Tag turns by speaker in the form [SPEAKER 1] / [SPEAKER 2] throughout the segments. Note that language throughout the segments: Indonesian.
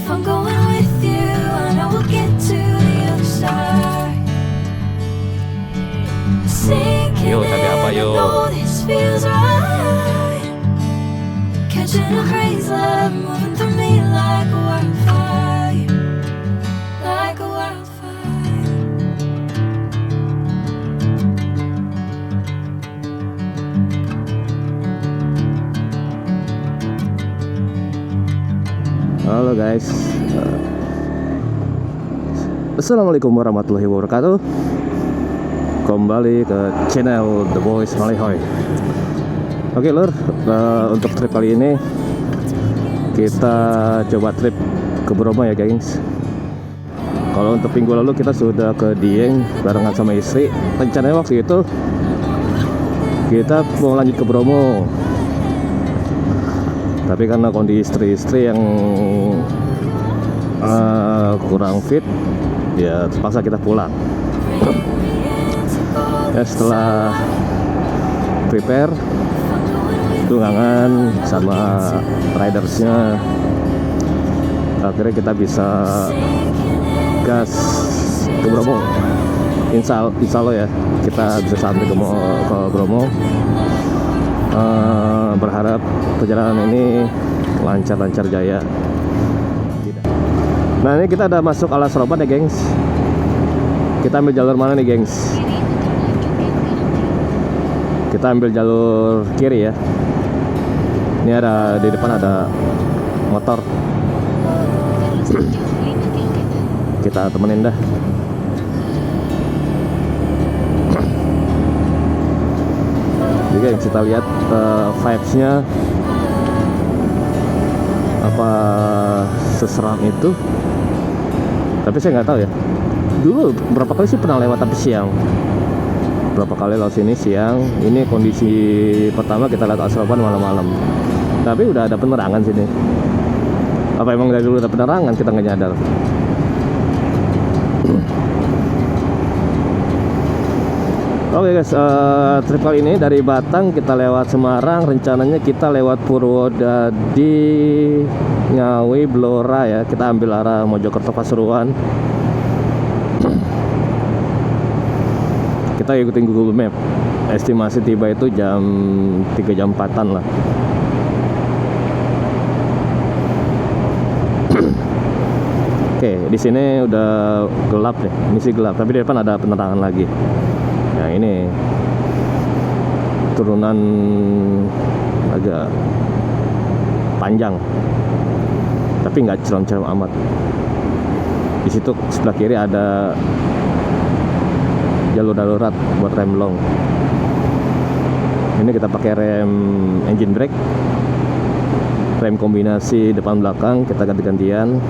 [SPEAKER 1] I'm going with you, I know we'll get to the other side. Sinking
[SPEAKER 2] Yo, tapi apa,
[SPEAKER 1] in, I
[SPEAKER 2] yo?
[SPEAKER 1] know this feels right. Catching a crazy love, moving through me like a wildfire, like a wildfire.
[SPEAKER 2] Halo guys, Assalamualaikum warahmatullahi wabarakatuh. Kembali ke channel The Boys Malihoy. Oke lur, untuk trip kali ini kita coba trip ke Bromo ya gengs. Kalau untuk minggu lalu kita sudah ke Dieng barengan sama istri. Rencananya waktu itu kita mau lanjut ke Bromo, tapi karena kondisi istri yang kurang fit, ya terpaksa kita pulang. Ya setelah prepare tunggangan sama ridersnya, akhirnya kita bisa gas ke Bromo. Insya Allah ya kita bisa sampai ke Bromo. Berharap perjalanan ini lancar jaya. Nah ini kita udah masuk Alas Roban ya gengs. Kita ambil jalur mana nih gengs? Kita ambil jalur kiri ya. Ini ada di depan ada motor. Kita temenin dah. Jadi guys, kita lihat vibes-nya apa seseram itu. Tapi saya nggak tahu ya. Dulu berapa kali sih pernah lewat tapi siang. Berapa kali lewat sini siang. Ini kondisi pertama kita lihat Asroban malam-malam. Tapi udah ada penerangan sini. Apa emang dari dulu ada penerangan kita nggak nyadar? Oke guys, trip kali ini dari Batang kita lewat Semarang. Rencananya kita lewat Purwodadi, Ngawi, Blora ya. Kita ambil arah Mojokerto Pasuruan. Kita ikutin Google Map. Estimasi tiba itu jam 3 jam 4-an lah. Oke, di sini udah gelap nih. Ini sih gelap, tapi di depan ada penerangan lagi. Nah ini turunan agak panjang, tapi nggak curam-curam amat. Di situ sebelah kiri ada jalur darurat buat rem long. Ini kita pakai rem engine brake, rem kombinasi depan belakang kita ganti-gantian.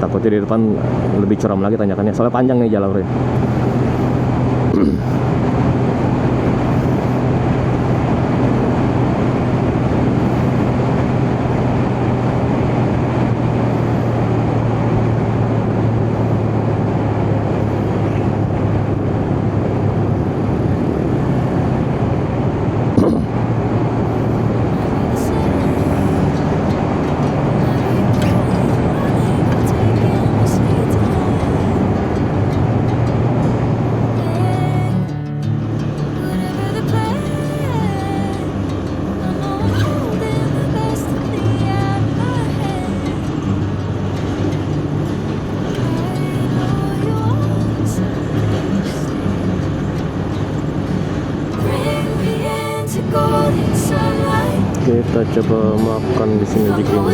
[SPEAKER 2] Takutnya di depan lebih curam lagi tanjakannya, soalnya panjang nih jalurnya. Kita coba makan di sini juga.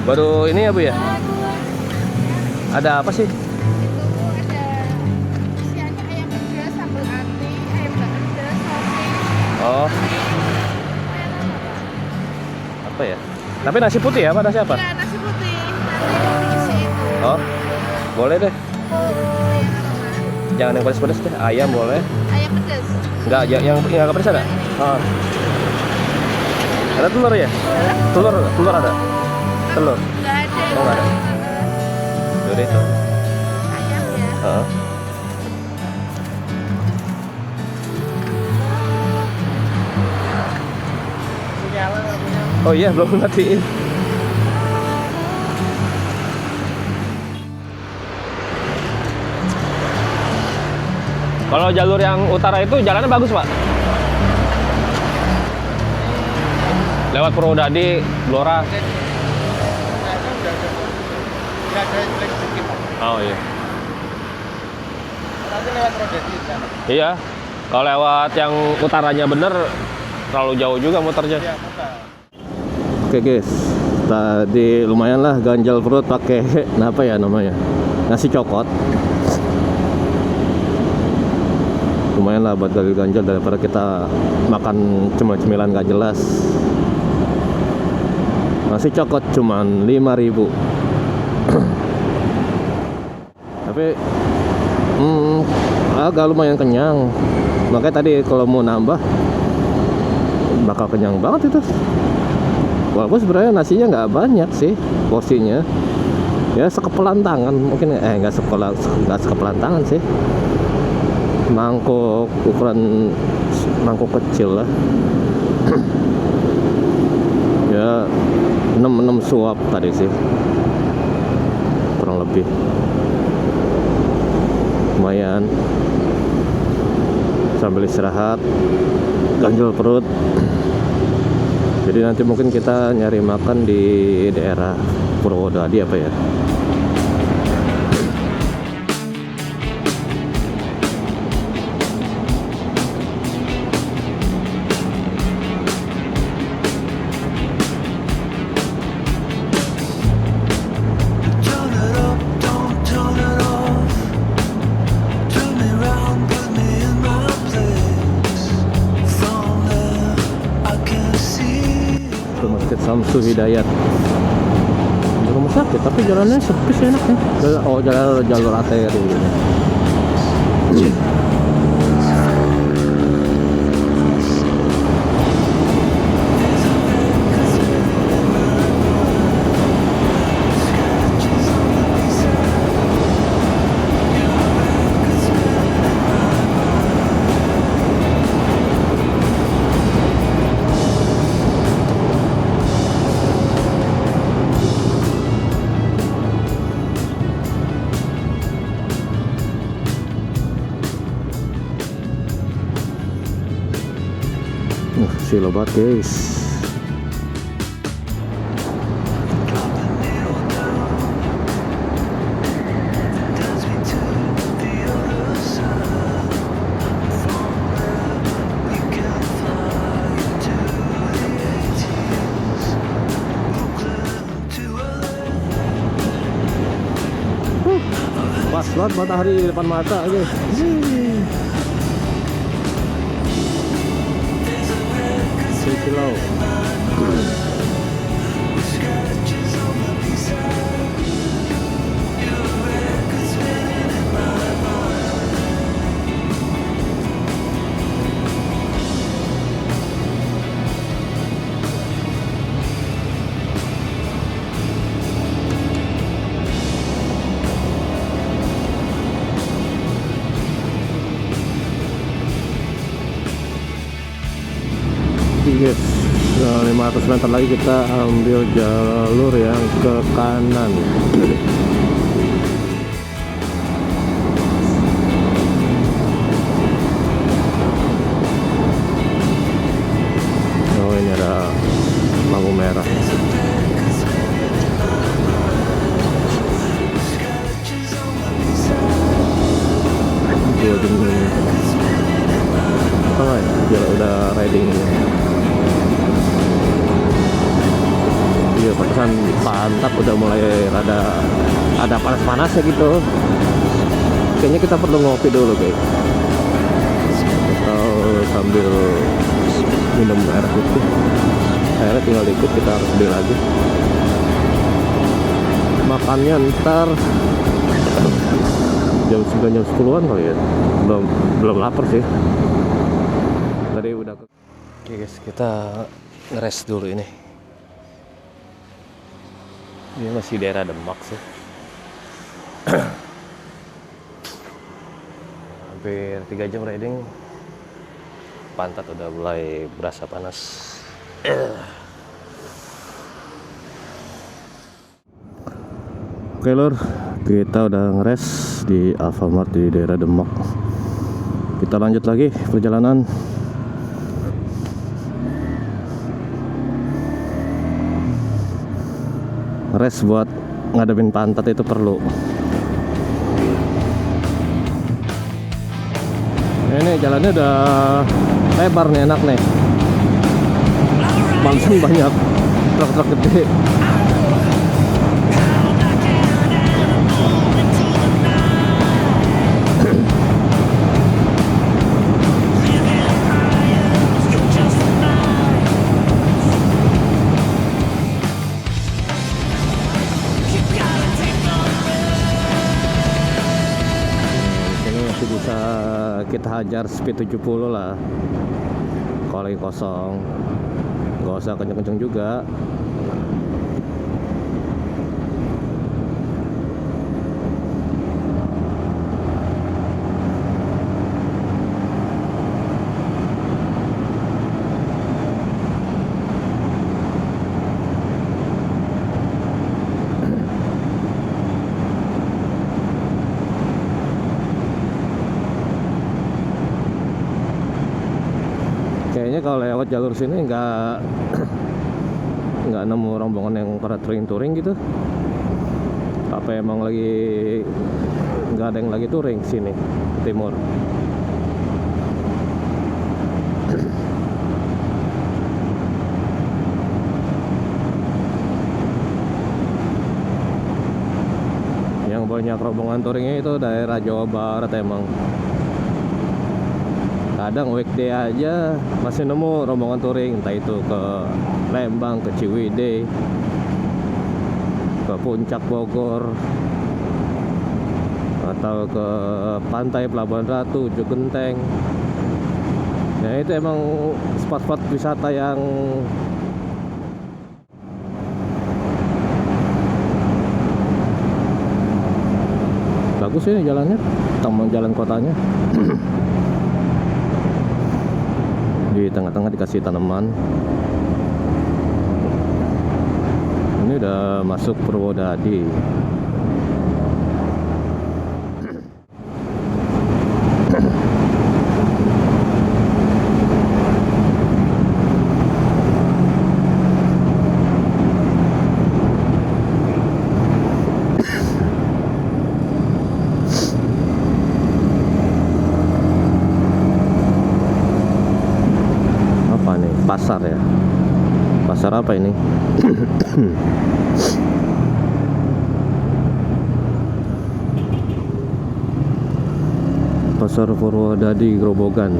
[SPEAKER 2] Baru ini ya Bu ya? Ada apa sih?
[SPEAKER 3] Isiannya ayam pedas, sambal ati, ayam pedas, sosis.
[SPEAKER 2] Oh. Apa ya? Tapi nasi putih ya, apa nasi apa?
[SPEAKER 3] Ya, nasi putih. Nasi itu.
[SPEAKER 2] Oh. Boleh deh. Jangan yang pedas-pedas deh. Ayam boleh.
[SPEAKER 3] Ayam pedas.
[SPEAKER 2] Enggak, yang enggak pedas ada? Oh. Ada telur ya? Telur ada? Telur?
[SPEAKER 3] Enggak ada.
[SPEAKER 2] Oh, enggak ada. jalur itu.
[SPEAKER 3] Ayam ya.
[SPEAKER 2] Heeh. Oh iya, belum matiin. Kalau jalur yang utara itu jalannya bagus, Pak. Lewat Purwodadi, Blora. Oh iya.
[SPEAKER 4] Nanti lewat Purwodadi kan?
[SPEAKER 2] Iya. Kalau lewat yang utaranya bener, terlalu jauh juga muternya.
[SPEAKER 4] Iya, muter.
[SPEAKER 2] Oke guys, tadi lumayan lah ganjal perut pakai apa ya namanya, nasi cokot. Lumayan lah buat ganjal daripada kita makan cemil-cemilan gak jelas. Nasi cokot cuman 5.000. Tapi agak lumayan kenyang. Makanya tadi kalau mau nambah bakal kenyang banget itu. Walaupun sebenarnya nasinya nggak banyak sih porsinya. Ya sekepelan tangan mungkin, nggak sekepelan tangan sih. Mangkok ukuran mangkok kecil lah. Ya 6 suap tadi sih kurang lebih. Lumayan sambil istirahat ganjel perut. Jadi nanti mungkin kita nyari makan di daerah Purwodadi apa ya.
[SPEAKER 5] Turn it up, don't turn it off. Turn me round, put me in my place. From there, I can see.
[SPEAKER 2] Rumah sakit Samsu Hidayat. Rumah sakit tapi jalannya sepi sih, enak ya. Jalur arteri gitu. Silo banget guys.
[SPEAKER 5] Dance me to the other side. From there, we can fly to the 80s. Brooklyn to LA.
[SPEAKER 2] Pas banget matahari di depan mata aja. Kilau.
[SPEAKER 5] Scratches on the B-side. Your record spinning in my mind.
[SPEAKER 2] Yes, 500 meter lagi kita ambil jalur yang ke kanan. Oh ini ada lampu merah.
[SPEAKER 5] Scratches on the B-side.
[SPEAKER 2] Dua jam. Oh ya, udah riding. Iya, pantesan pantat udah mulai ada panas-panasnya gitu. Kayaknya kita perlu ngopi dulu guys. Atau sambil minum air putih. Airnya tinggal dikit, kita harus beli lagi. Makannya ntar jam 9 jam 10-an kali ya. Belum lapar sih. Tadi udah Oke guys, kita ngeres dulu ini. Ini masih daerah Demak sih. hampir 3 jam riding, pantat udah mulai berasa panas. Oke lur, kita udah ngeres di Alfamart di daerah Demak. Kita lanjut lagi perjalanan. Res buat ngadepin pantat itu perlu. Ini jalannya udah lebar nih, enak nih. Langsung banyak truk-truk gede. Bisa kita hajar speed 70 lah kalau lagi kosong, nggak usah kenceng-kenceng juga. Kayaknya kalau lewat jalur sini nggak nemu rombongan yang pada touring gitu. Apa emang lagi nggak ada yang lagi touring sini ke timur? Yang banyak rombongan touringnya itu daerah Jawa Barat emang. Kadang weekday aja masih nemu rombongan touring, entah itu ke Lembang, ke Ciwidey, ke Puncak Bogor, atau ke pantai Pelabuhan Ratu, Ujung Genteng. Nah itu emang spot-spot wisata yang bagus ini jalannya, taman jalan kotanya. Di tengah-tengah dikasih tanaman. Ini udah masuk Purwodadi. Pasar ya, pasar apa ini? Pasar Purwodadi Grobogan.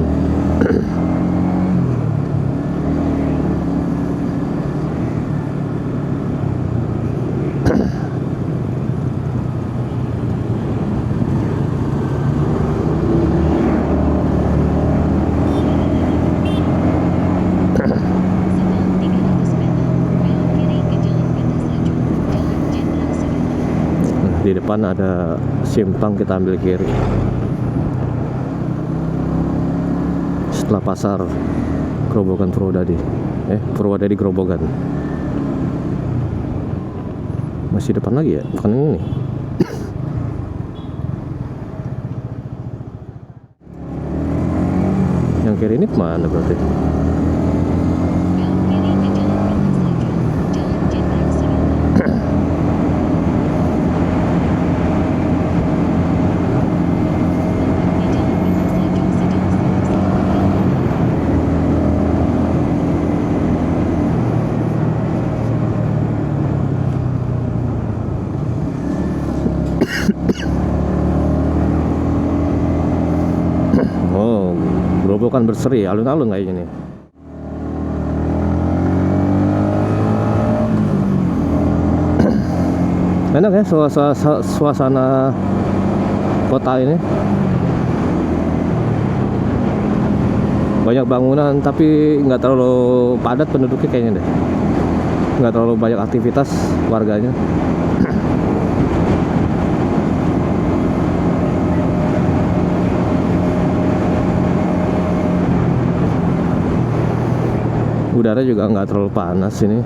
[SPEAKER 2] Di depan ada simpang, kita ambil kiri. Setelah pasar Grobogan Purwodadi, Purwodadi Grobogan. Masih depan lagi ya, bukan ini. Yang kiri ini kemana berarti? Oh, Grobogan berseri, alun-alun kayaknya nih. Enak ya suasana kota ini. Banyak bangunan tapi nggak terlalu padat penduduknya kayaknya deh. Nggak terlalu banyak aktivitas warganya. udara juga nggak terlalu panas ini,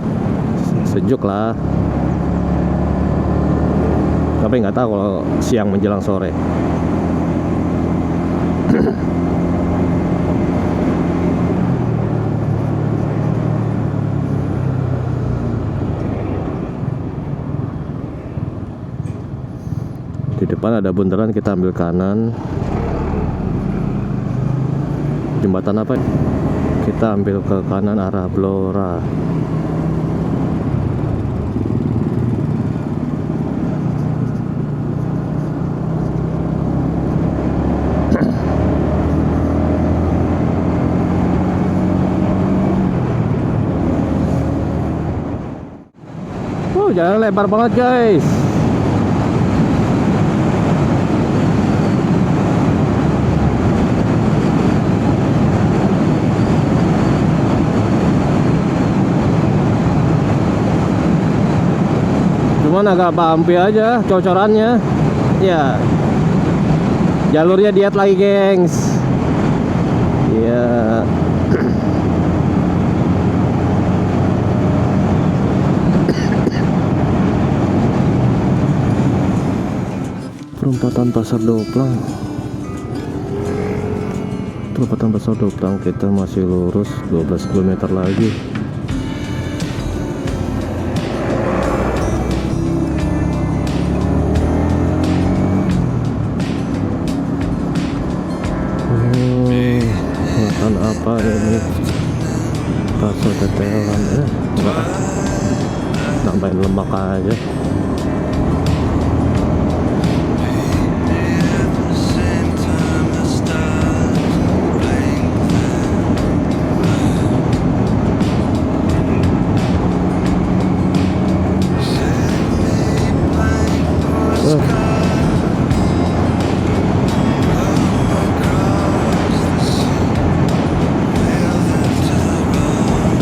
[SPEAKER 2] sejuk lah. Tapi nggak tahu kalau siang menjelang sore. Di depan ada bundaran, kita ambil kanan. Jembatan apa? Kita ambil ke kanan arah Blora. Jalan lebar banget guys. Cuman agak bumpy aja cocorannya. Ya, jalurnya diet lagi gengs. Ya. Perempatan Pasar Doplang. Perempatan Pasar Doplang, kita masih lurus 12 km lagi. Makan apa ini? Bakso tetelan enggak. Nambahin lemak aja.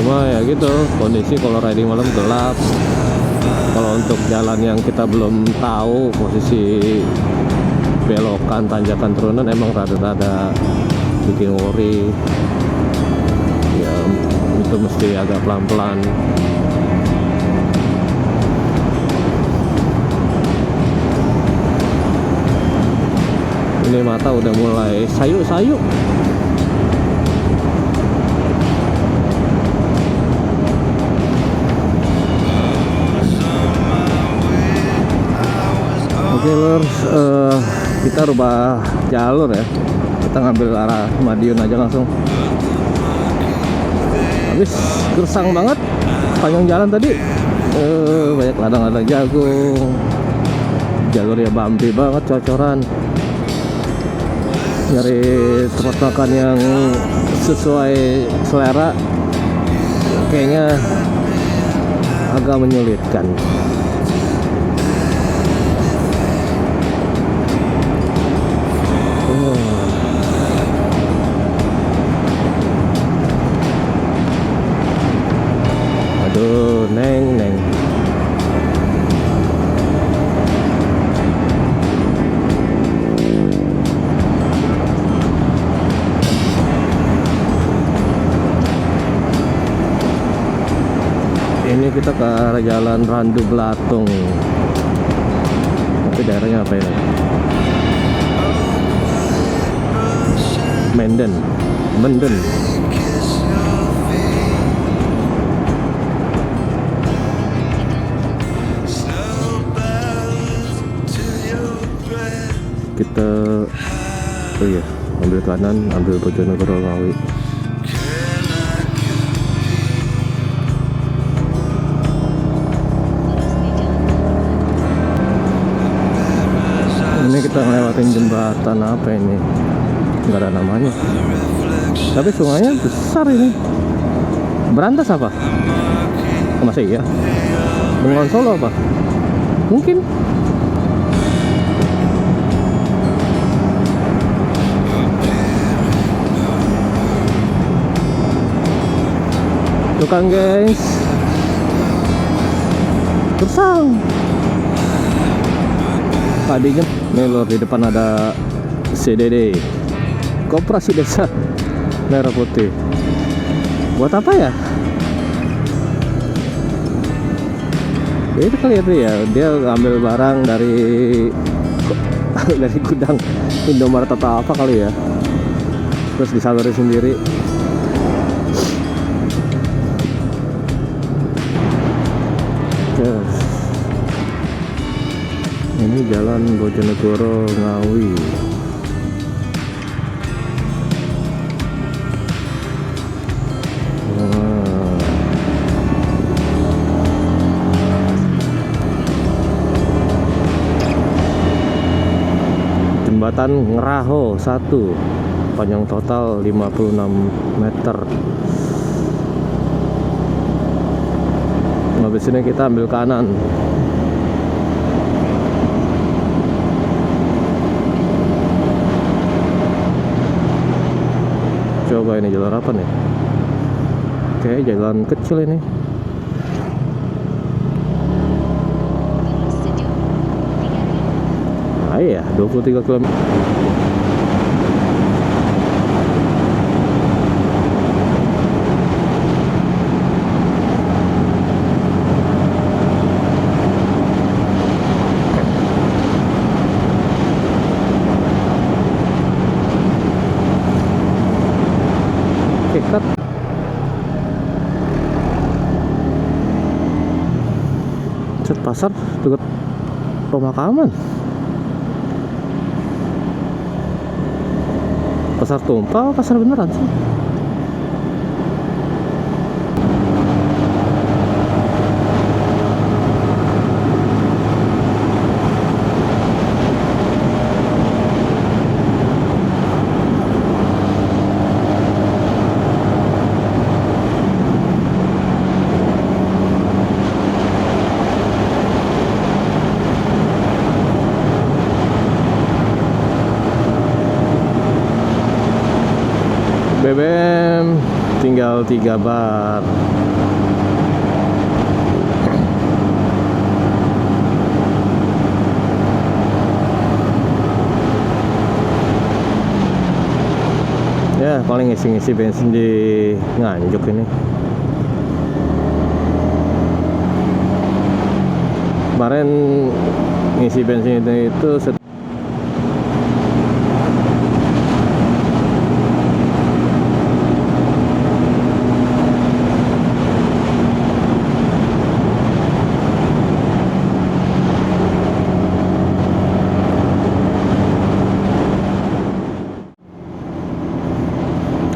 [SPEAKER 2] Cuma ya gitu kondisi kalau riding malam gelap. Kalau untuk jalan yang kita belum tahu posisi belokan, tanjakan, turunan, emang rada-rada bikin worry. Ya itu mesti agak pelan-pelan. Ini mata udah mulai sayu-sayu. Oke lur, kita rubah jalur ya. Kita ngambil arah Madiun aja langsung. Habis gersang banget panjang jalan tadi. Banyak ladang-ladang jagung. Jalurnya bumpy banget, cocoran. Nyari tempat makan yang sesuai selera kayaknya agak menyulitkan. Aduh, neng. Ini kita ke arah jalan Randu Belatung. Tapi daerahnya apa ini? Menden. Kita ambil kanan, ambil Bojonegoro Ngawi. Ini kita ngelewatin jembatan apa ini? Nggak ada namanya. Tapi sungainya besar ini. Berantas apa? Masa iya? Bengawan Solo apa? Mungkin. Tuh kan guys, gersang. Tadinya nih lor, di depan ada CDD, Koperasi Desa Merah Putih. Buat apa ya? Ya itu kali itu ya, dia ngambil barang dari dari gudang Indomaret atau apa kali ya, terus disalurin sendiri. Yes. Ini jalan Bojonegoro Ngawi. Jembatan Ngeraho 1, panjang total 56 meter. Habis ini kita ambil kanan. Coba ini jalan apa nih? Oke, jalan kecil ini. Ah iya, 23 km. Oke, cut. Set pasar dekat pemakaman. Pasar tumpah, pasar beneran sih. BBM tinggal 3 bar. Ya paling ngisi-ngisi bensin di Nganjuk ini. Kemarin ngisi bensin itu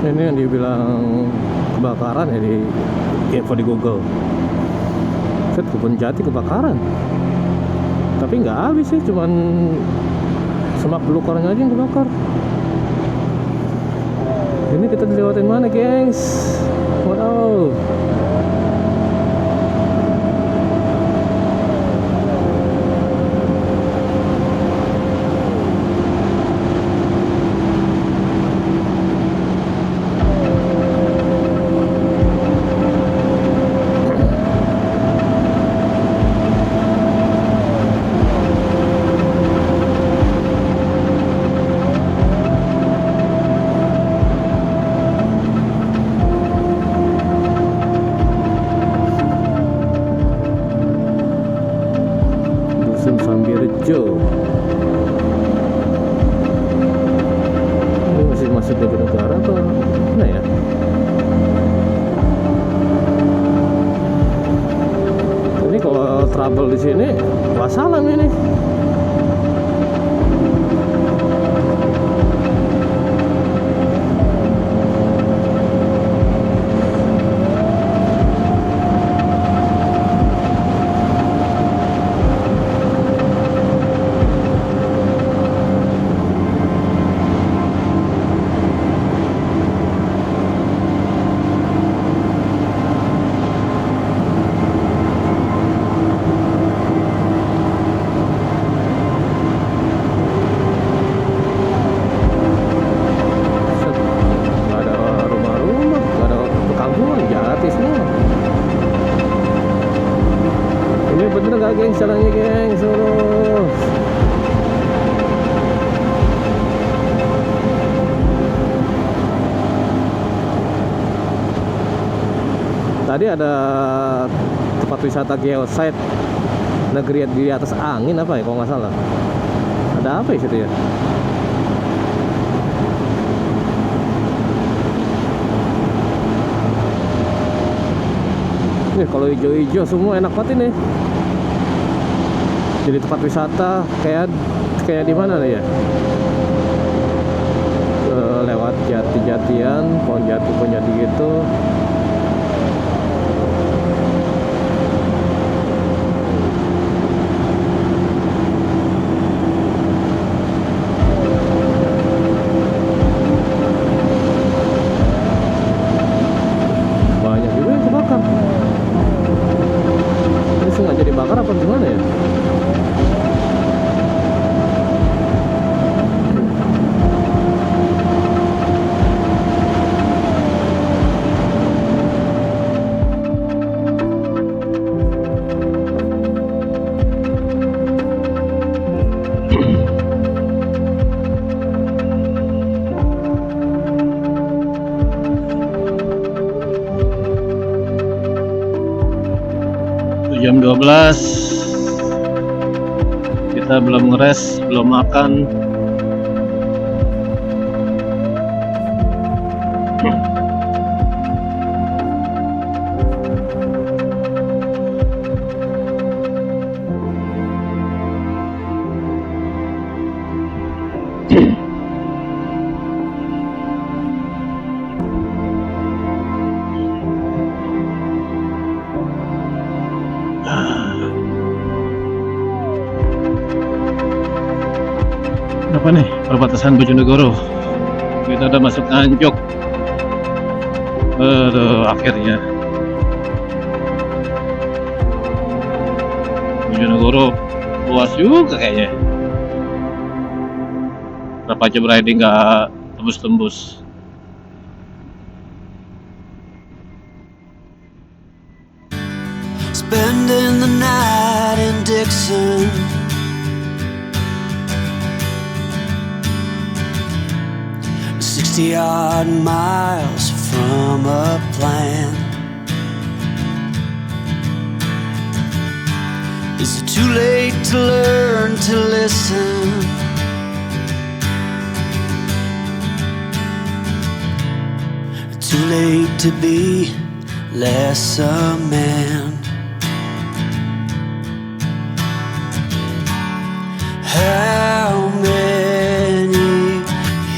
[SPEAKER 2] ini yang dibilang kebakaran ya di info di Google. Set Kebun Jati kebakaran, tapi nggak habis sih, cuman semak belukarnya aja yang kebakar. Ini kita dilewatin mana, gengs? Wow. Sambirejo. Ini masih masuk ke negara atau mana ya? Ini kalau trouble di sini, wassalam ini. Geng, jalannya geng, suruh. Tadi ada tempat wisata geosite negeri di atas angin apa ya kalau nggak salah. Ada apa ya situ ya? Nih kalau hijau-hijau semua enak banget ini. Jadi tempat wisata kayak di mana nih ya? Lewat jati-jatian, pohon jati gitu. Banyak juga yang kebakar. Ini sengaja dibakar apa gimana ya?
[SPEAKER 4] Jam 12 kita belum ngeres, belum makan. Apa nih, perbatasan Bojonegoro. Kita udah masuk Nganjuk. Aduh, akhirnya Bojonegoro luas juga kayaknya. Berapa jam riding nggak tembus-tembus.
[SPEAKER 5] Spending the night in Dixon. 60-odd miles from a plan. Is it too late to learn to listen? Too late to be less a man? How many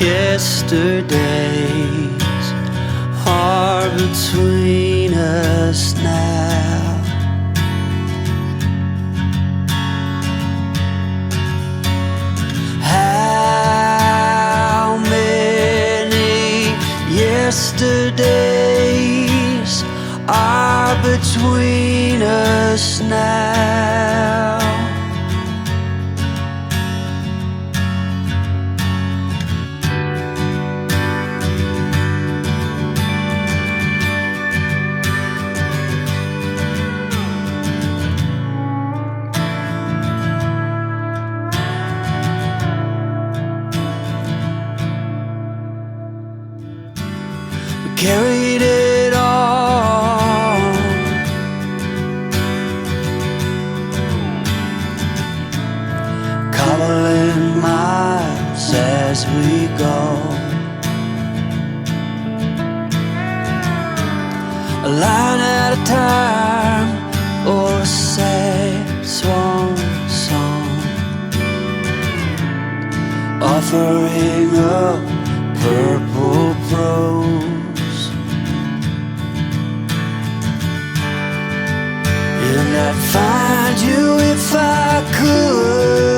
[SPEAKER 5] yesterdays are between us now? How many yesterdays are between us now? Carried it all, cobbling miles as we go, a line at a time, or a sad swan song, offering up purple prose. And I'd find you if I could,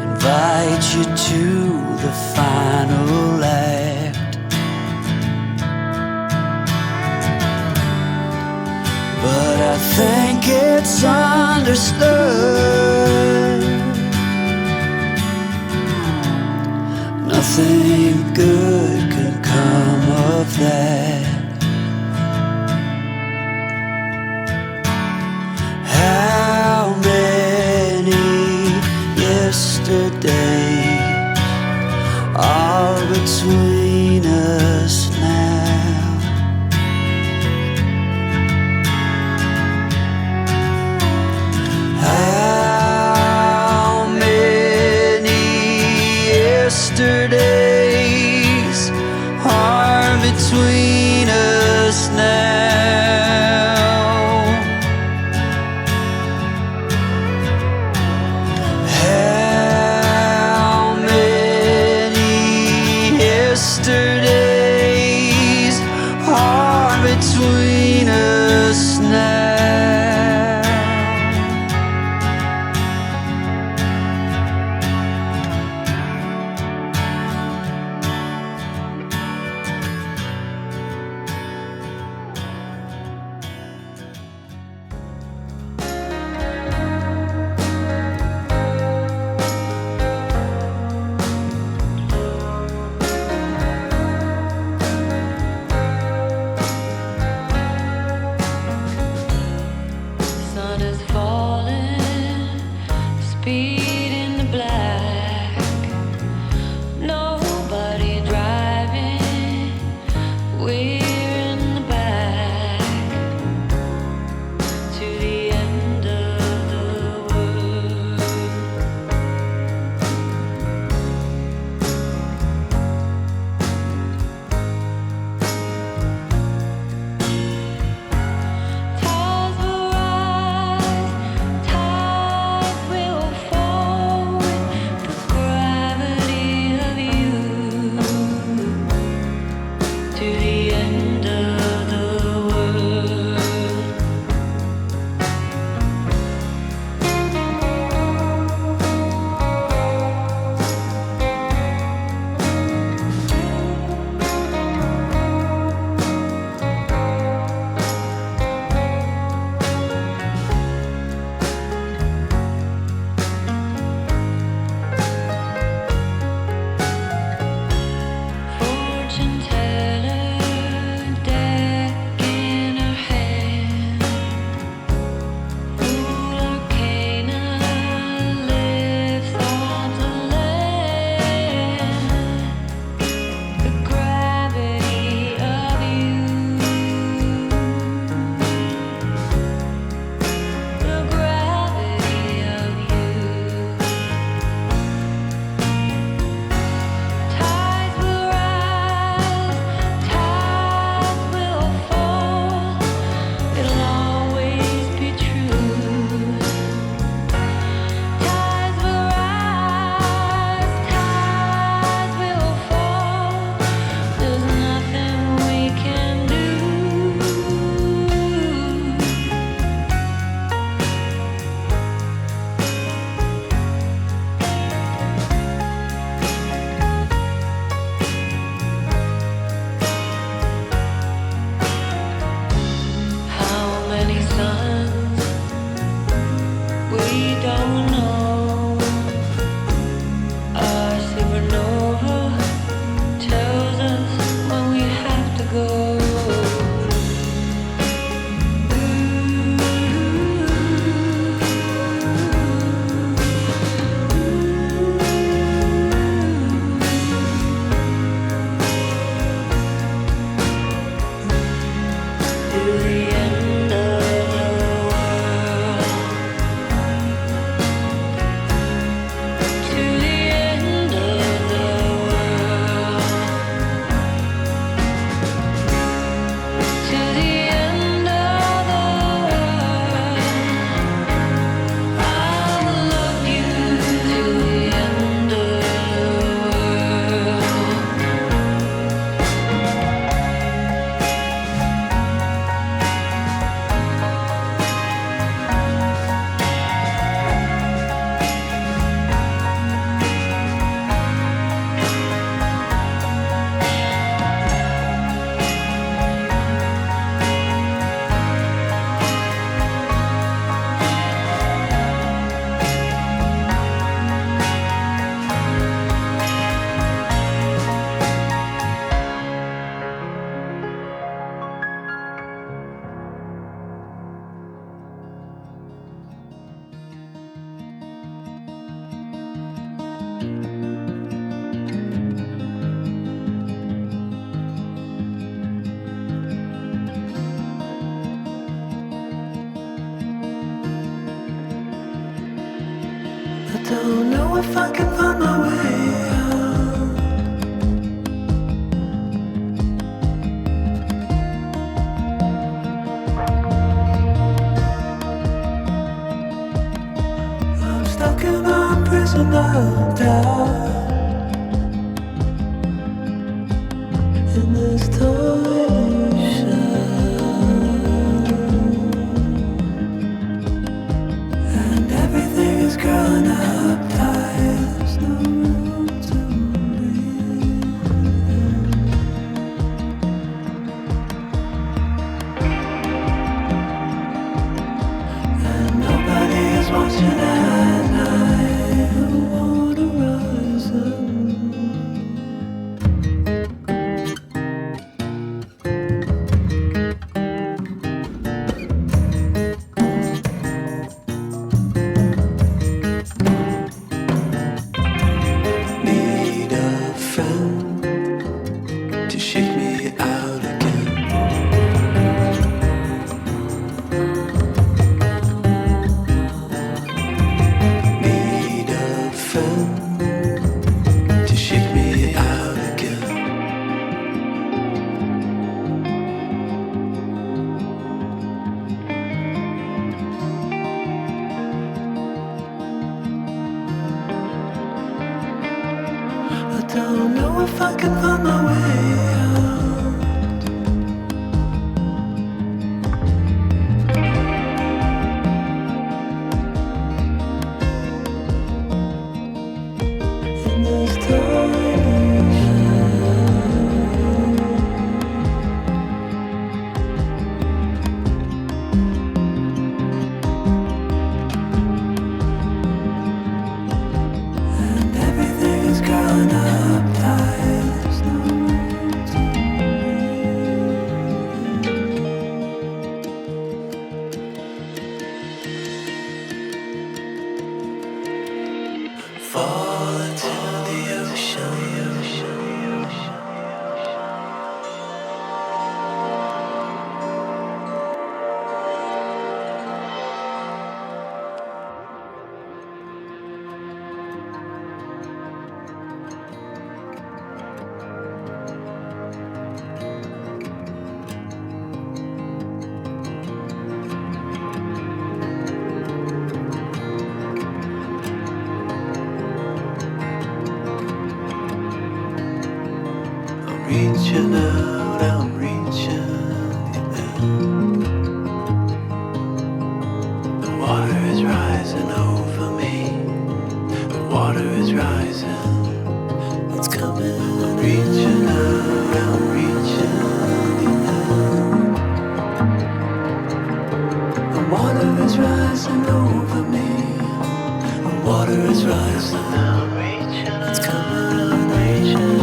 [SPEAKER 5] invite you to the final act. But I think it's understood nothing good can come of that. How many yesterdays are between us now? yesterdays are between us now. How many yesterdays are between us now?
[SPEAKER 1] Sun is falling, speed in the black. Nobody driving, we're in the back to the end of the world. Tides will rise, tides will fall with the gravity of you to the end of the world. Fortune teller, deck in her hand. Fool arcana lifts arms of land. The gravity of you, the gravity of you. Tides will rise, tides will fall. It'll always be true. Tides will rise, tides will fall. There's nothing we can do. How many suns we don't know. Our supernova tells us when we have to go. To the end of the world. To the end of the world. To the end of the world. I will love you to the end of the world.
[SPEAKER 5] I don't know if I can find my way out. there's enough doubt in this direction, and everything is growing up tight. There's no room to breathe, and nobody is watching at night. The water rising. Need a friend to shake me out again. Need a friend to shake me out again. I don't know if I can find my way out. In this direction, and everything is growing up tight. There's no room to breathe. Fall into the ocean. I'm reaching out, I'm reaching the end. The water is rising over me. The water is rising. It's coming. I'm reaching out, I'm reaching the end. The water is rising over me. The water is rising. I'm reaching. It's coming. I'm reaching.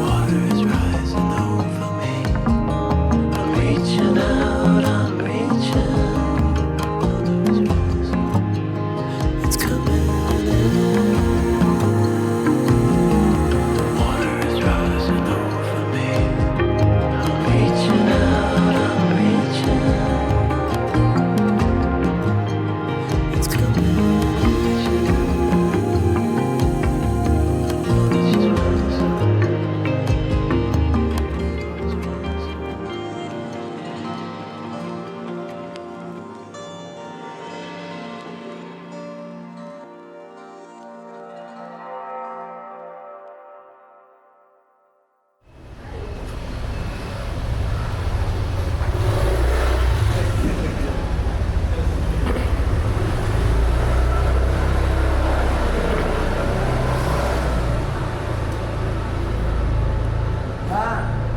[SPEAKER 5] Water is rising over me. I'm reaching out, I'm reaching. Water is rising. It's coming in. Water is rising over me. I'm reaching out, I'm reaching. It's coming in. Water is rising.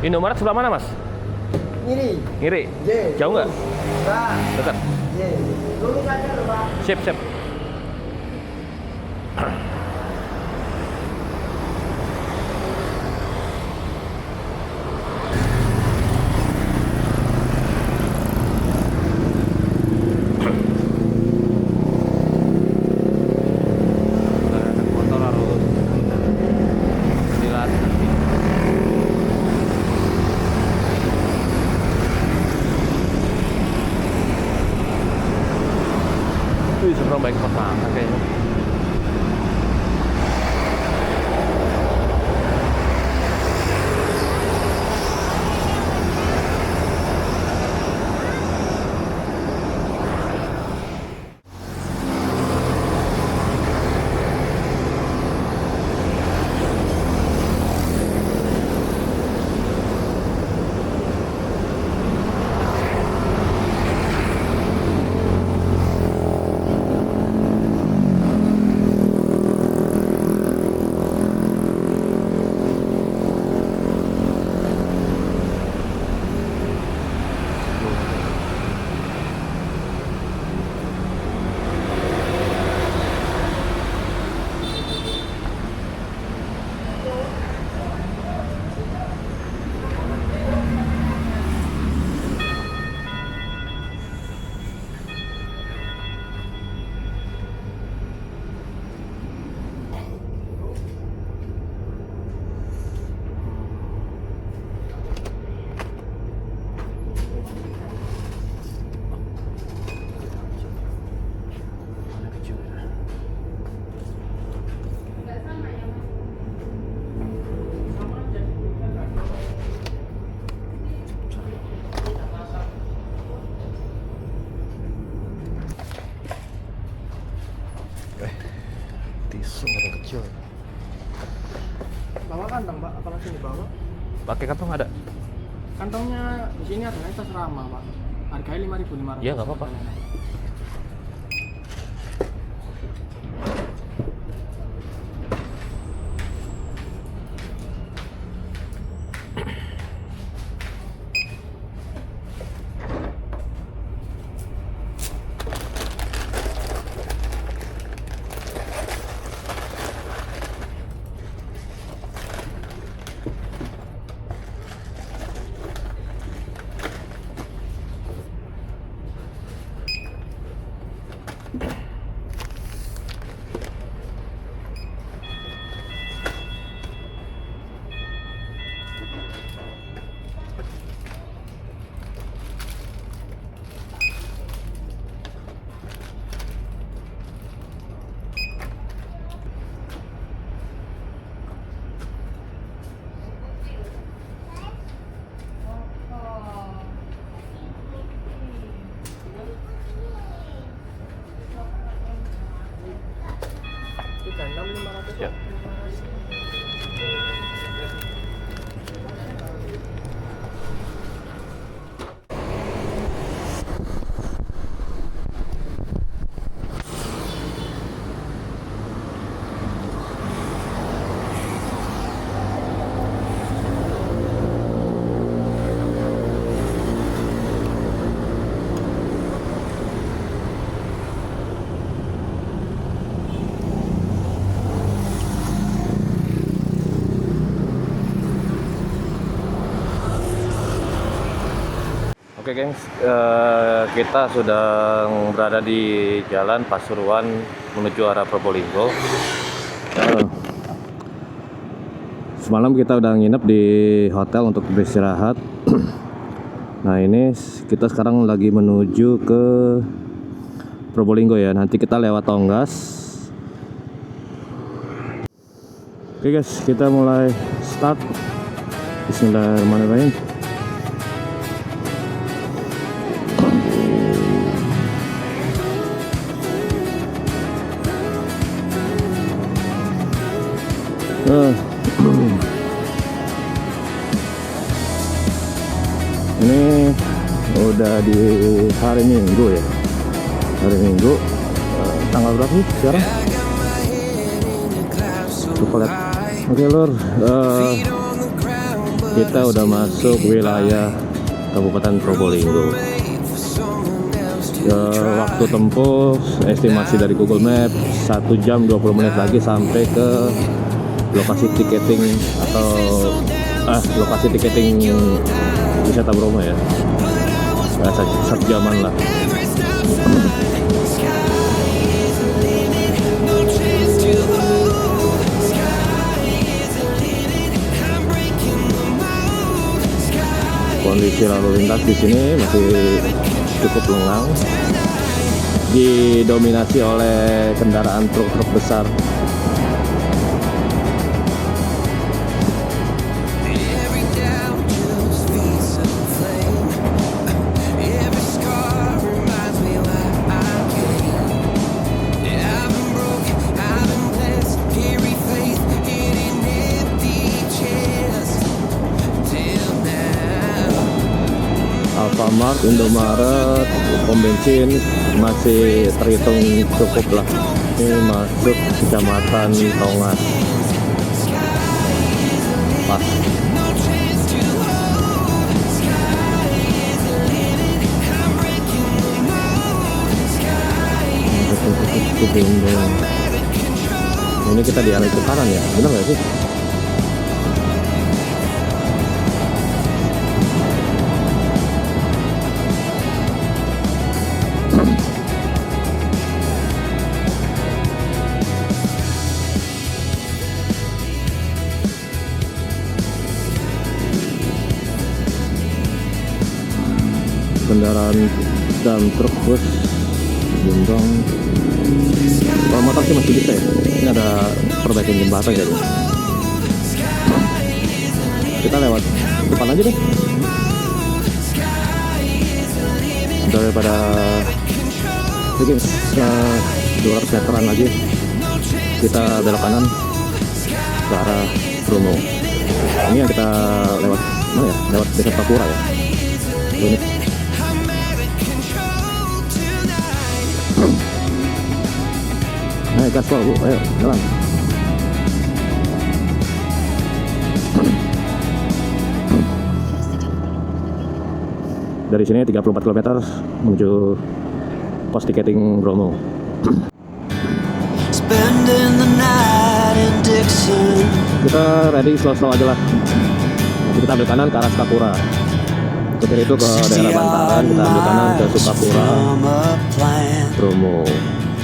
[SPEAKER 2] Indomaret sebelah mana, Mas?
[SPEAKER 6] Ini,
[SPEAKER 2] Ngiri?
[SPEAKER 6] J.
[SPEAKER 2] Jauh nggak?
[SPEAKER 6] Pak,
[SPEAKER 2] Dekat?
[SPEAKER 6] J. Lurus aja loh, Pak.
[SPEAKER 2] Sip, sip. Motor harus dilatih. Wih, seberang baik pasangan kayaknya. kecil.
[SPEAKER 6] Bawa kantong, Pak. Apa langsung dibawa?
[SPEAKER 2] Pakai kantong ada?
[SPEAKER 6] Kantongnya di sini ada tas Rama, Pak. Harganya 5.500.
[SPEAKER 2] Iya, nggak apa-apa.
[SPEAKER 6] Tiga 6.500.
[SPEAKER 2] Ya. Oke gengs, kita sudah berada di jalan Pasuruan menuju arah Probolinggo. Semalam kita udah nginep di hotel untuk beristirahat. Nah ini kita sekarang lagi menuju ke Probolinggo ya. Nanti kita lewat Tonggas. Oke guys, kita mulai start. Bismillahirrahmanirrahim. Ini udah di hari Minggu ya. Hari Minggu tanggal berapa nih sekarang? Lupa lihat. Oke lor, kita udah masuk wilayah Kabupaten Probolinggo. Waktu tempuh estimasi dari Google Maps 1 jam 20 menit lagi sampai ke lokasi tiketing atau lokasi tiketing wisata Bromo ya. Satu jaman lah. Kondisi lalu lintas di sini masih cukup lengang, didominasi oleh kendaraan truk-truk besar. Alfamart, Indomaret, pom bensin masih terhitung cukup lah. Ini masuk kecamatan Tongas. Pas. Ini kita di arah Ciparan ya, benar nggak sih? Kendaraan dump truk, bus, gendong. Kalau motor sih masih bisa ya. Ini ada perbaikan jembatan jadi. Kita lewat depan aja deh. Daripada mungkin 200 meteran lagi. kita belok kanan ke arah Bromo. Ini yang kita lewat mana ya? Lewat desa Papura ya. Ini. Ayo gaspol Bu, ayo jalan. Dari sini 34 km menuju pos tiketing Bromo.
[SPEAKER 5] Spending the night in Dixon.
[SPEAKER 2] Kita ready slow-slow aja lah. Nanti kita ambil kanan ke arah Sukapura. Ke kiri itu ke daerah Bantaran, kita ambil kanan ke Sukapura, Bromo.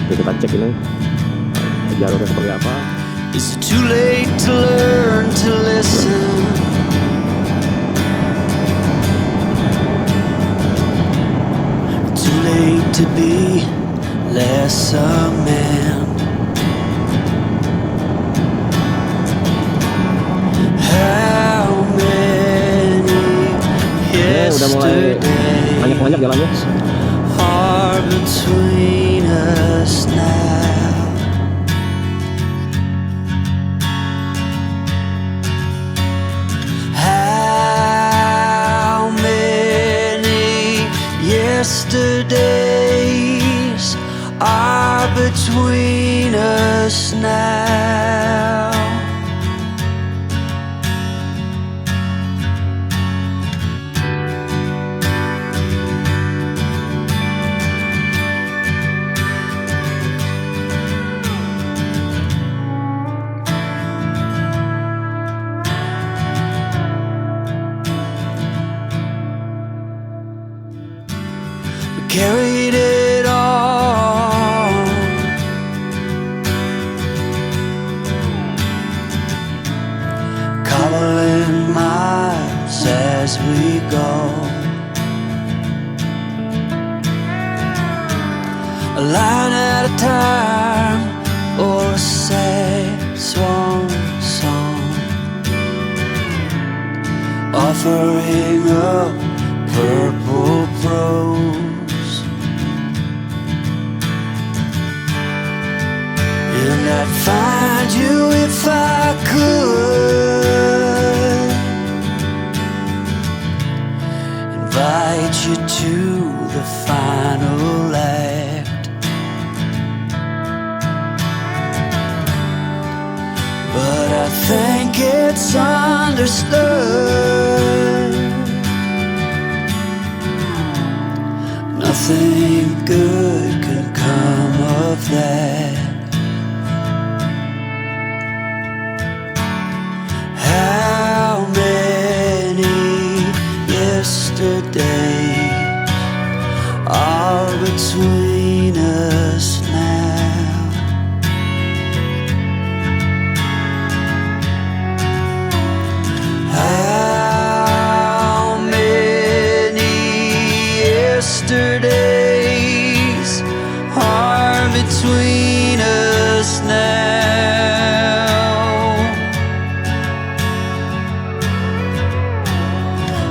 [SPEAKER 2] Jadi kita cek ini jalurnya seperti apa.
[SPEAKER 5] Is it too late to learn to listen? Too late to be less a man. How many
[SPEAKER 2] Udah mulai banyak-banyak jalannya.
[SPEAKER 5] are between us now? How many yesterdays are between us now? Carried it all. Cobbling miles as we go. A line at a time, or a sad swan song, offering up purple prose. And I'd find you if I could, invite you to the final act. But I think it's understood nothing good can come of that. How many yesterdays are between us now? How many yesterdays are between us now?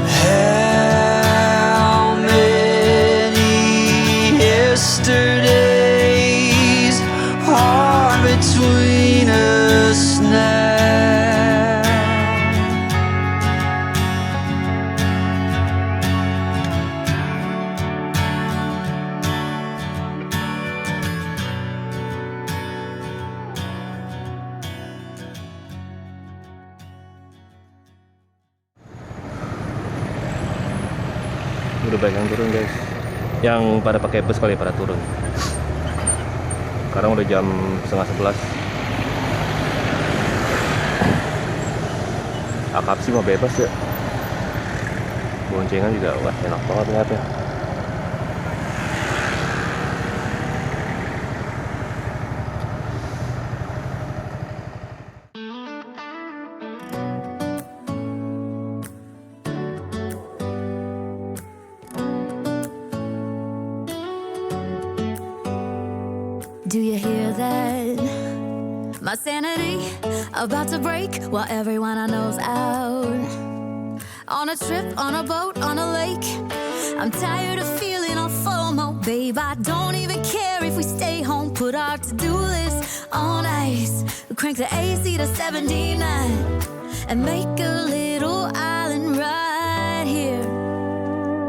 [SPEAKER 5] How many yesterdays are between us now?
[SPEAKER 2] Udah banyak yang turun guys. Yang pada pakai bus kali pada turun. Sekarang udah jam 10:30. Akap sih mau bebas ya. Boncengan juga wah enak banget ternyata.
[SPEAKER 1] Do you hear that? My sanity about to break while everyone I know's out. On a trip, on a boat, on a lake. I'm tired of feeling all FOMO, babe. I don't even care if if we stay home, put our to-do list on ice. We crank the AC to 79 and make a little island right here.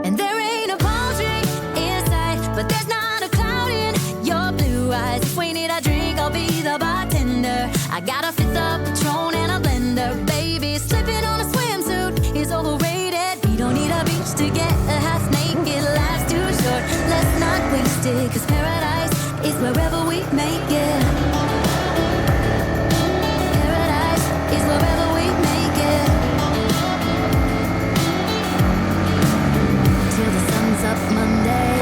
[SPEAKER 1] And there ain't a palm tree in sight, but there's not a cloud in your blue eyes. If we need a drink, I'll be the bartender. I got a fifth of Patron and a blender. Baby, slipping on a swimsuit is overrated. We don't need a beach to get a half naked. Life's too short, let's not waste it, 'cause paradise is wherever we make it. Paradise is wherever we make it. Till the sun's up Monday,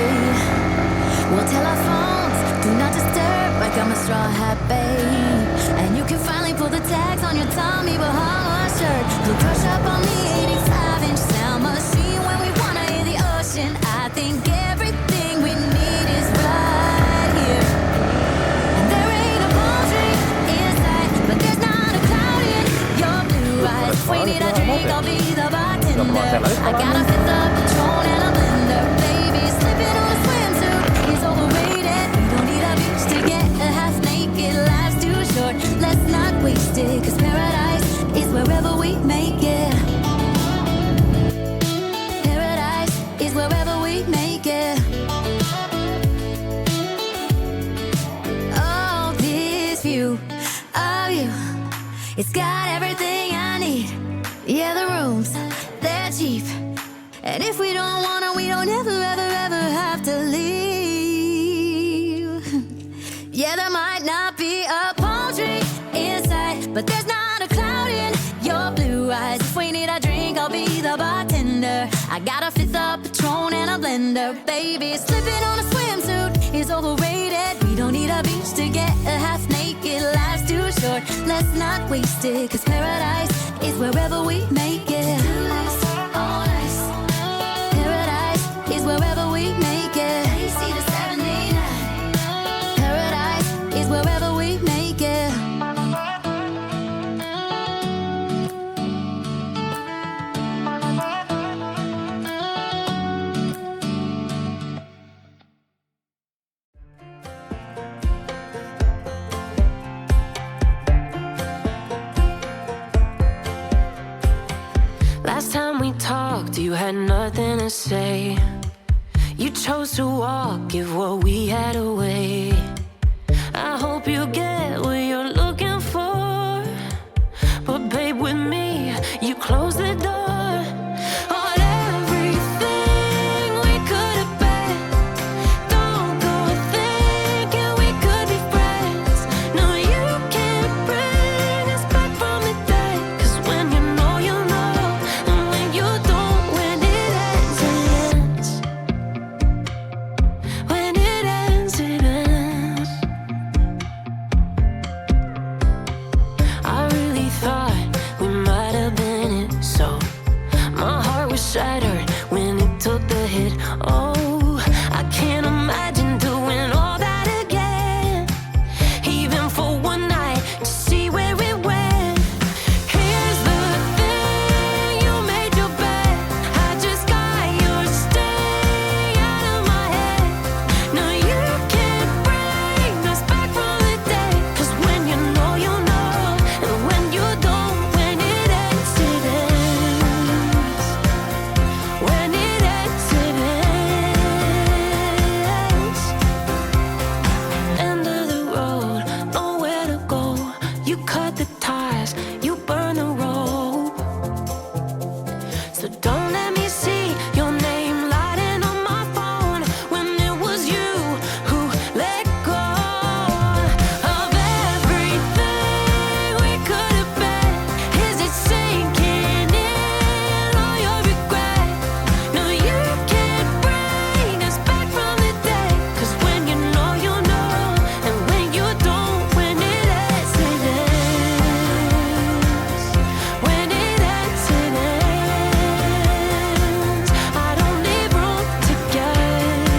[SPEAKER 1] we'll tell our phones, do not disturb, like I'm a straw hat, babe. And you can finally pull the tags on your Tommy Bahama shirt. We'll crush up on the 85-inch sound machine when we wanna hear the ocean. I think everything we need is right here. And there ain't a palm tree in sight, but there's not a cloud in your blue eyes. If we need a drink, I'll be the bartender. I got a fifth of Patron and a blender. Baby, slipping on a swimsuit is overrated. We don't need a beach to get a half naked. Life's too short, let's not waste it, 'cause paradise is wherever we make it. Paradise is wherever we make it. Oh, this view of you, it's got everything I need. Yeah, the rooms, they're cheap. And if we don't wanna, we don't ever, ever, ever have to leave. Yeah, there might not be a palm tree in sight, but there's not a cloud in your blue eyes. If we need a drink, I'll be the bartender. I got a fifth of Patron and a blender. Baby, slipping on a swimsuit is overrated. We don't need a beach to get a half naked. Life's too short, let's not waste it, 'cause paradise is wherever we make it. On ice. Paradise is wherever we make it. AC to 79. Paradise is wherever we make it.
[SPEAKER 7] Last time we talked, you had nothing to say. You chose to walk, give what we had away. I hope you get what you're looking for, but babe, with me, you close the door on everything we could have been. Don't go thinking we could be friends. No, you can't bring us back from the dead, 'cause when you know, you know, and when you don't, when it ends, it ends. When it ends, it ends. I really thought we might have been it, so my heart was shattered when it took the hit. Oh, I can't imagine doing all that again, even for one night, to see where it went. Here's the thing, you made your bed, I just got yours, stay out of my head. No, you can't bring us back from the dead, 'cause when you know, you know, and when you don't, when it ends, it ends. When it ends, it ends. End of the road, nowhere to go. You cut the ties, you burn the rope. So don't let me see your name lighting on my phone when it was you who let go of everything we could have been. Is it sinking in all your regret? No, you can't bring us back from the dead, 'cause when you know, you know, and when you don't, when it ends, it ends. When it ends, it ends. I don't leave room to guess.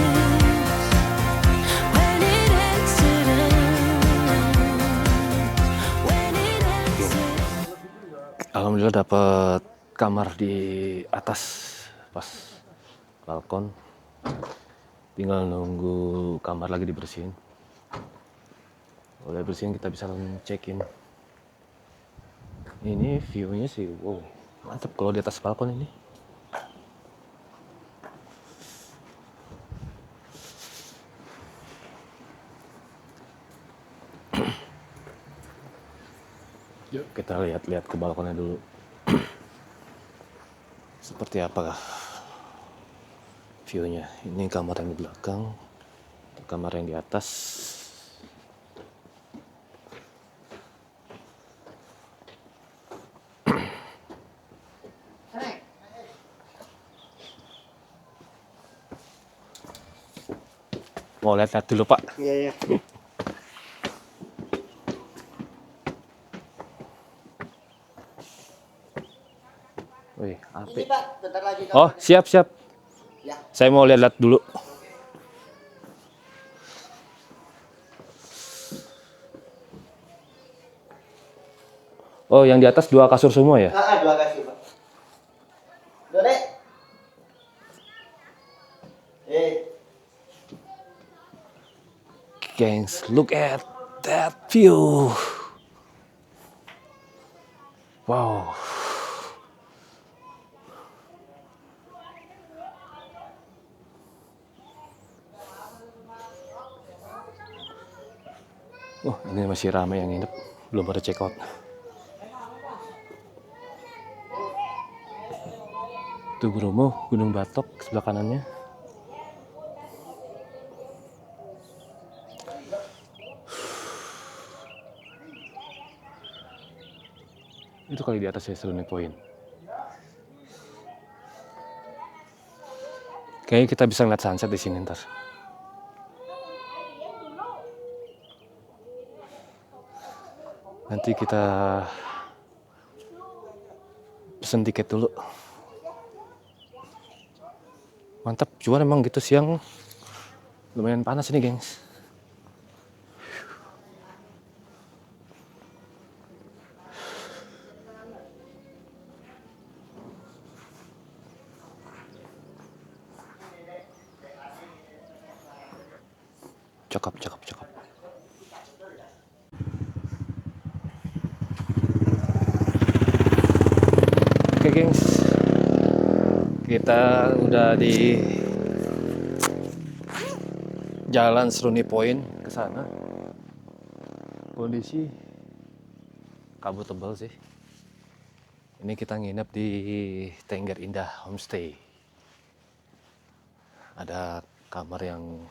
[SPEAKER 7] When it ends, it ends. When it ends, it ends.
[SPEAKER 2] Alhamdulillah dapat kamar di atas pas balkon. Tinggal nunggu kamar lagi dibersihin. Udah bersihin, kita bisa check in. Ini view-nya sih, wow, mantap kalau di atas balkon ini. Yuk kita lihat-lihat ke balkonnya dulu. Seperti apakah view-nya. Ini kamar yang di belakang, kamar yang di atas. Mau lihat-lihat dulu Pak.
[SPEAKER 6] Iya, iya.
[SPEAKER 2] Wih, api.
[SPEAKER 8] Ini Pak, bentar lagi
[SPEAKER 2] Oh, siap.
[SPEAKER 8] Ya.
[SPEAKER 2] Saya mau lihat-lihat dulu. Oh, yang di atas 2 kasur semua ya?
[SPEAKER 8] Dua kasih Pak. Dore.
[SPEAKER 2] Gengs, look at that view. Wow. Oh, ini masih ramai yang nginep, belum pada check out. Tuh Bromo, Gunung Batok sebelah kanannya. Itu kali di atas ya Seruni Point. Kayaknya kita bisa ngeliat sunset di sini ntar. Nanti kita pesen tiket dulu. Mantap, cuman emang gitu siang lumayan panas nih, gengs. Cakep. Oke, gengs. Kita udah di Jalan Seruni Point ke sana. Kondisi kabut tebal sih. Ini kita nginep di Tengger Indah Homestay. Ada kamar yang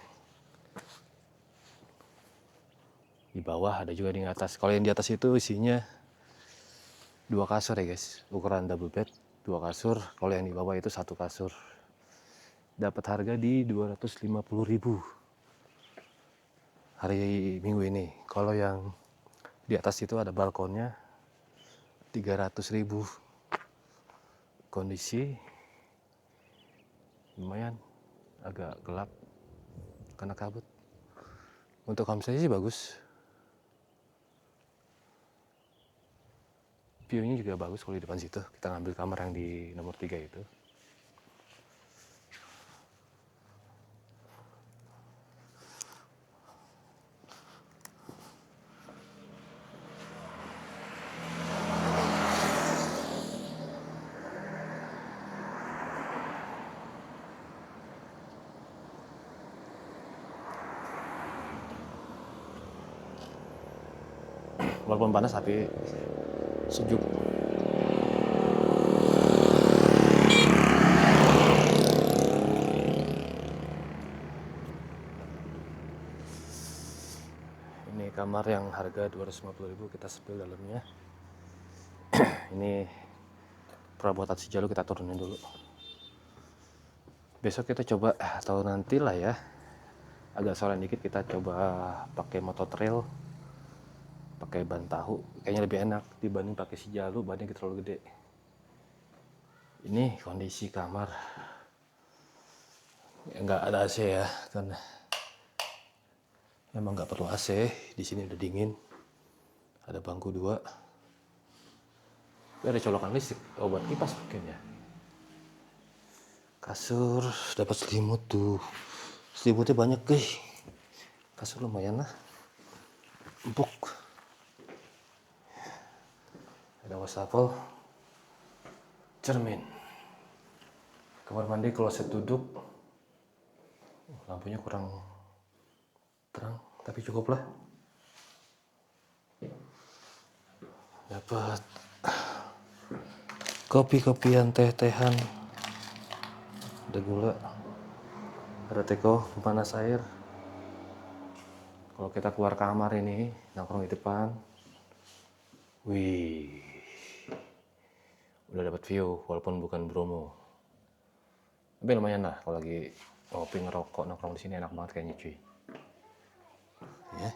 [SPEAKER 2] di bawah, ada juga di atas. Kalau yang di atas itu isinya 2 kasur ya guys, ukuran double bed, 2 kasur. Kalau yang di bawah itu 1 kasur. Dapat harga di 250.000 hari Minggu ini. Kalau yang di atas itu ada balkonnya 300.000. Kondisi lumayan agak gelap karena kabut. Untuk homestay sih bagus. View-nya juga bagus kalau di depan situ. Kita ngambil kamar yang di nomor 3 itu. Walaupun panas tapi sejuk. Ini kamar yang harga 250.000, kita sepil dalamnya. Ini perabotan si Jalu kita turunin dulu. Besok kita coba atau nanti lah ya, agak sore dikit kita coba pakai motor trail, pakai ban tahu. Kayaknya lebih enak dibanding pakai si Jalu, bannya terlalu gede. Ini kondisi kamar nggak ada AC ya, karena memang nggak perlu AC. Di sini udah dingin, ada bangku 2. Ada colokan listrik, buat kipas mungkin ya. Kasur dapat selimut tuh, selimutnya banyak guys. Kasur lumayan lah. empuk. Ada wastafel, cermin, kamar mandi, kloset duduk. Lampunya kurang terang, tapi cukup lah. Dapat kopi-kopian, teh-tehan, ada gula, ada teko pemanas air. Kalau kita keluar kamar ini, nongkrong di depan, wih, udah dapat view walaupun bukan Bromo. Tapi lumayan lah kalau lagi ngopi ngerokok nongkrong di sini enak banget kayaknya cuy. Ya.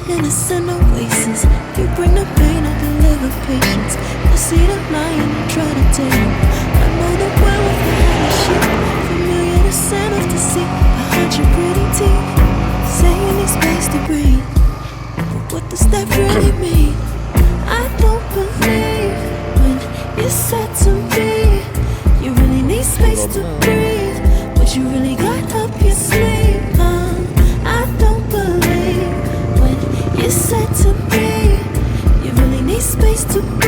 [SPEAKER 7] innocent oasis. You bring the pain, I deliver patience. I see the lion, I try to tame. I know the werewolf behind the sheep. Familiar the scent of deceit behind your pretty teeth. Saying you need space to breathe, but what does that really mean? I don't believe when you said to me you really need space to breathe. What you really got up your sleeve? I don't believe when you said to me you really need space to breathe.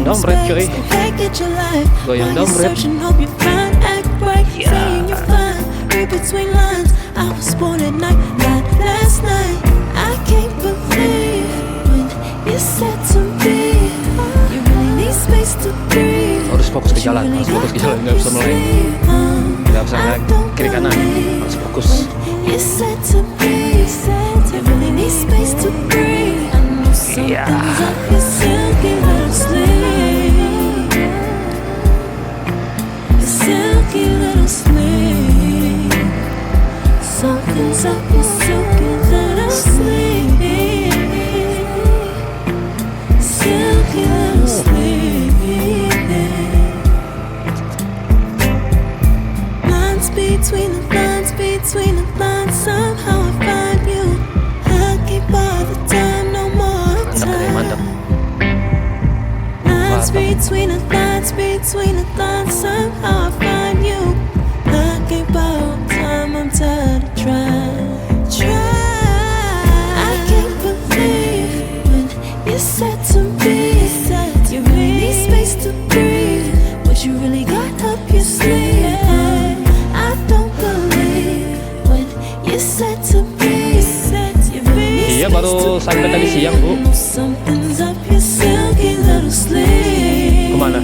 [SPEAKER 2] dompret cuy. Goyang dompret.
[SPEAKER 7] Between lines, I was born at night, not last night. I can't believe when you said to me, you really need space to breathe.
[SPEAKER 2] Harus fokus ke jalan, nggak bisa meleng, nggak bisa kiri kanan, harus fokus.
[SPEAKER 7] You said to me, you really need space to breathe. I know something's up your silky little sleeve. Your silky little sleeve. Something's up your silky little sleeve. Silky little sleeve. Lines between the lines, between the lines. Somehow I find you. I can't bother time no more time.
[SPEAKER 2] Mantap.
[SPEAKER 7] Lines between the lines, between the lines. Somehow I find you. I can't borrow time. I'm tired of trying. I can't believe when you said to me, you really need space to breathe. What you really got up your sleeve? I don't believe when you said to me, you really need
[SPEAKER 2] Iya, baru sampai tadi siang, Bu.
[SPEAKER 7] something's up your silky little sleeve.
[SPEAKER 2] Kemana?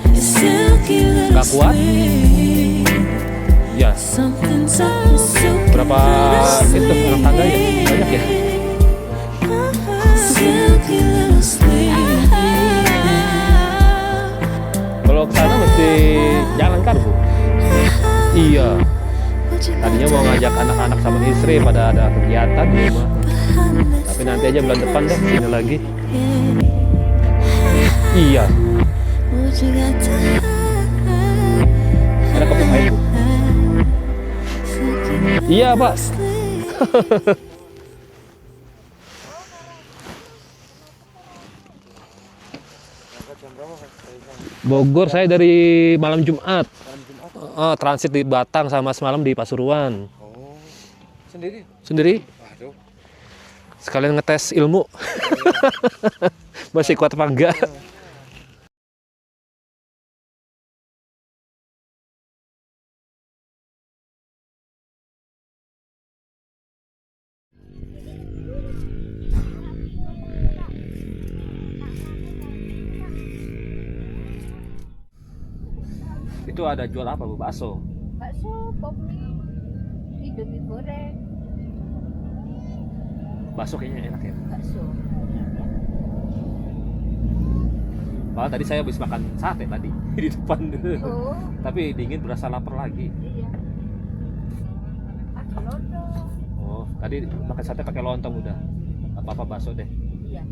[SPEAKER 7] Your silky little
[SPEAKER 2] Gak kuat?
[SPEAKER 7] sleeve.
[SPEAKER 2] Ya,
[SPEAKER 7] Something's up your silky
[SPEAKER 2] berapa itu anak tangga ya? Banyak ya?
[SPEAKER 7] silky little sleeve.
[SPEAKER 2] Kalau ke sana mesti jalan kan, Bu? Iya. Tadinya mau ngajak anak-anak sama istri pada ada kegiatan di rumah. Tapi nanti aja bulan depan deh, sini lagi. Iya.
[SPEAKER 7] What you got to
[SPEAKER 2] Ada kopi pahit, Bu? Iya, Pak. Bogor saya dari malam Jumat. Transit di Batang sama semalam di Pasuruan.
[SPEAKER 6] Sendiri?
[SPEAKER 2] Sendiri?
[SPEAKER 6] Waduh.
[SPEAKER 2] Sekalian ngetes ilmu. Masih kuat apa enggak? Itu ada jual apa, Bu? Bakso?
[SPEAKER 3] Bakso, kopi, Indomie goreng,
[SPEAKER 2] Bakso kayaknya enak ya.
[SPEAKER 3] bakso.
[SPEAKER 2] Malah tadi saya habis makan sate tadi di depan.
[SPEAKER 3] Oh,
[SPEAKER 2] Tapi dingin berasa lapar lagi.
[SPEAKER 3] iya. Pakai lontong.
[SPEAKER 2] Oh, tadi makan sate pakai lontong udah. Apa-apa bakso deh.
[SPEAKER 3] Iya.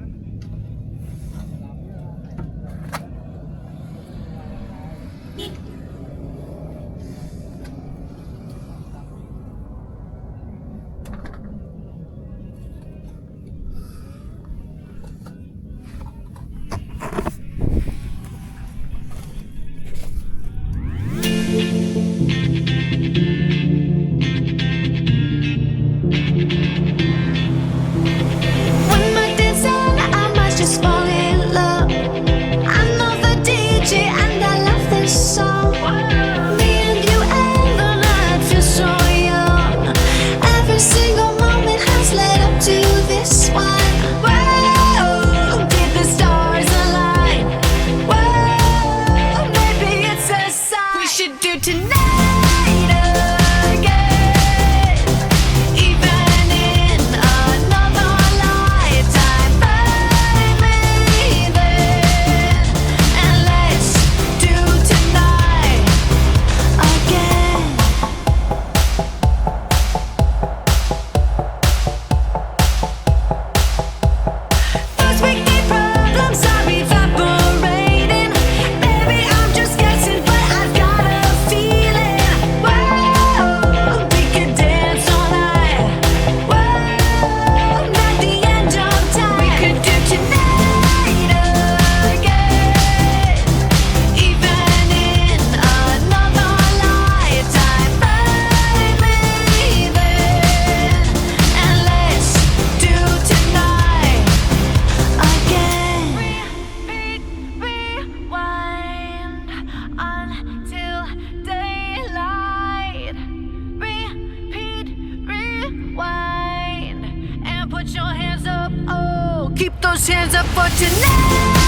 [SPEAKER 1] One more dance and
[SPEAKER 7] those hands up for tonight.